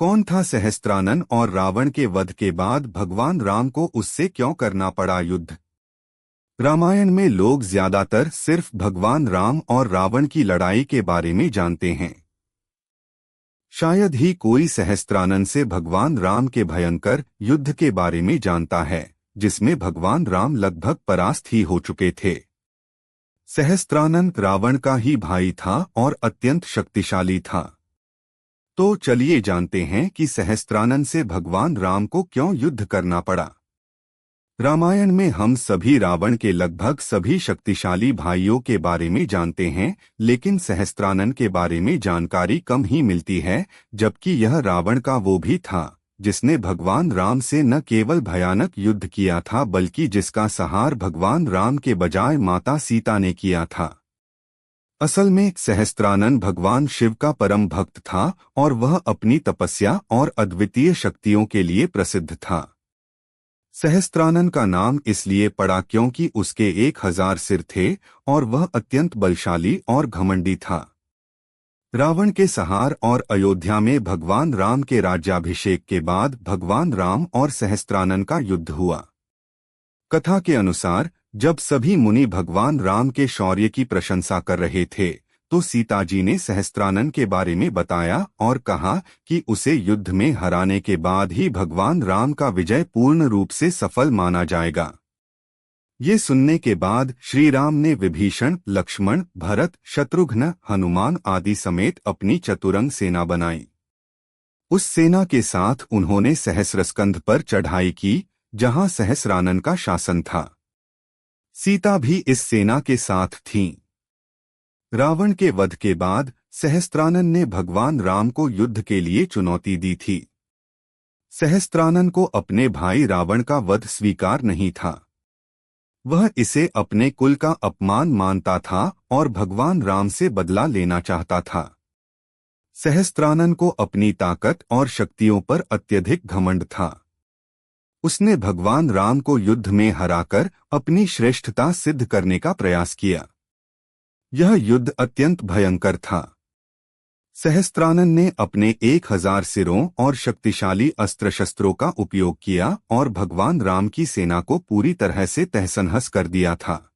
कौन था सहस्त्रानन और रावण के वध के बाद भगवान राम को उससे क्यों करना पड़ा युद्ध? रामायण में लोग ज्यादातर सिर्फ भगवान राम और रावण की लड़ाई के बारे में जानते हैं। शायद ही कोई सहस्त्रानन से भगवान राम के भयंकर युद्ध के बारे में जानता है, जिसमें भगवान राम लगभग परास्त ही हो चुके थे। सहस्त्रानन रावण का ही भाई था और अत्यंत शक्तिशाली था। तो चलिए जानते हैं कि सहस्त्रानन से भगवान राम को क्यों युद्ध करना पड़ा। रामायण में हम सभी रावण के लगभग सभी शक्तिशाली भाइयों के बारे में जानते हैं, लेकिन सहस्त्रानन के बारे में जानकारी कम ही मिलती है, जबकि यह रावण का वो भी था जिसने भगवान राम से न केवल भयानक युद्ध किया था, बल्कि जिसका संहार भगवान राम के बजाय माता सीता ने किया था। असल में सहस्त्रानन भगवान शिव का परम भक्त था और वह अपनी तपस्या और अद्वितीय शक्तियों के लिए प्रसिद्ध था। सहस्त्रानन का नाम इसलिए पड़ा क्योंकि उसके 1000 सिर थे और वह अत्यंत बलशाली और घमंडी था। रावण के संहार और अयोध्या में भगवान राम के राज्याभिषेक के बाद भगवान राम और सहस्त्रानन का युद्ध हुआ। कथा के अनुसार जब सभी मुनि भगवान राम के शौर्य की प्रशंसा कर रहे थे, तो सीता जी ने सहस्त्रानन के बारे में बताया और कहा कि उसे युद्ध में हराने के बाद ही भगवान राम का विजय पूर्ण रूप से सफल माना जाएगा। ये सुनने के बाद श्री राम ने विभीषण, लक्ष्मण, भरत, शत्रुघ्न, हनुमान आदि समेत अपनी चतुरंग सेना बनाई। उस सेना के साथ उन्होंने सहस्रस्कंध पर चढ़ाई की, जहां सहस्रानन का शासन था। सीता भी इस सेना के साथ थीं। रावण के वध के बाद सहस्त्रानन ने भगवान राम को युद्ध के लिए चुनौती दी थी। सहस्त्रानन को अपने भाई रावण का वध स्वीकार नहीं था। वह इसे अपने कुल का अपमान मानता था और भगवान राम से बदला लेना चाहता था। सहस्त्रानन को अपनी ताकत और शक्तियों पर अत्यधिक घमंड था। उसने भगवान राम को युद्ध में हराकर अपनी श्रेष्ठता सिद्ध करने का प्रयास किया। यह युद्ध अत्यंत भयंकर था। सहस्त्रानन ने अपने 1000 सिरों और शक्तिशाली अस्त्र शस्त्रों का उपयोग किया और भगवान राम की सेना को पूरी तरह से तहस-नहस कर दिया था।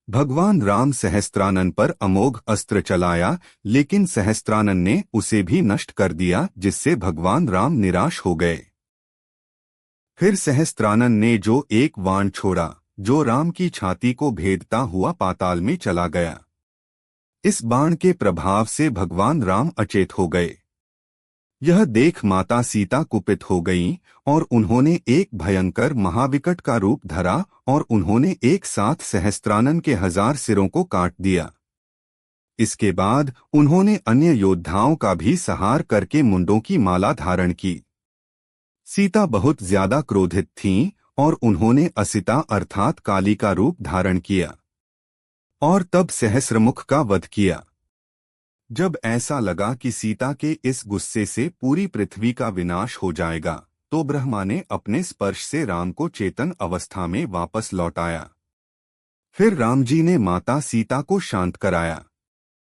भगवान राम सहस्त्रानन पर अमोघ अस्त्र चलाया, लेकिन सहस्त्रानन ने उसे भी नष्ट कर दिया, जिससे भगवान राम निराश हो गए। फिर सहस्त्रानन ने जो एक बाण छोड़ा, जो राम की छाती को भेदता हुआ पाताल में चला गया। इस बाण के प्रभाव से भगवान राम अचेत हो गए। यह देख माता सीता कुपित हो गईं और उन्होंने एक भयंकर महाविकट का रूप धरा और उन्होंने एक साथ सहस्त्रानन के 1000 सिरों को काट दिया। इसके बाद उन्होंने अन्य योद्धाओं का भी संहार करके मुंडों की माला धारण की। सीता बहुत ज्यादा क्रोधित थीं और उन्होंने असिता अर्थात काली का रूप धारण किया और तब सहस्रमुख का वध किया। जब ऐसा लगा कि सीता के इस गुस्से से पूरी पृथ्वी का विनाश हो जाएगा, तो ब्रह्मा ने अपने स्पर्श से राम को चेतन अवस्था में वापस लौटाया। फिर राम जी ने माता सीता को शांत कराया।